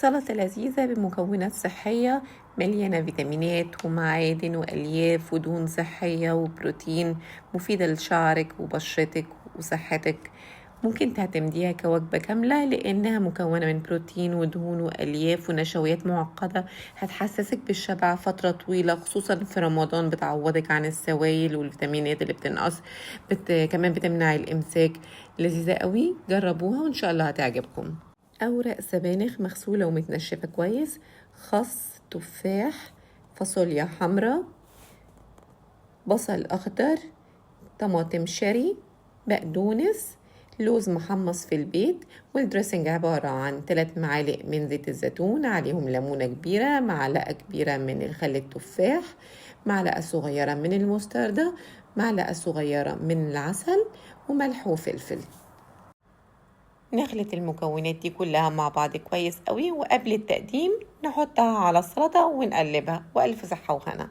سلطة لذيذة بمكونات صحية مليانة فيتامينات ومعادن وألياف ودهون صحية وبروتين مفيدة لشعرك وبشرتك وصحتك. ممكن تعتمديها كوجبة كاملة لأنها مكونة من بروتين ودهون وألياف ونشويات معقدة، هتحسسك بالشبع فترة طويلة خصوصا في رمضان، بتعوضك عن السوائل والفيتامينات اللي بتنقص. كمان بتمنع الإمساك. لذيذة قوي، جربوها وإن شاء الله هتعجبكم. أوراق سبانخ مغسولة ومتنشفة كويس، خس، تفاح، فاصوليا حمراء، بصل أخضر، طماطم شاري، بقدونس، لوز محمص في البيت. والدريسنج عبارة عن 3 معالق من زيت الزيتون، عليهم ليمونة كبيرة، معلقة كبيرة من الخل التفاح، معلقة صغيرة من المستردة، معلقة صغيرة من العسل، وملح وفلفل. نخلط المكونات دي كلها مع بعض كويس قوي، وقبل التقديم نحطها على السلطة ونقلبها، وألف صحة وهنا.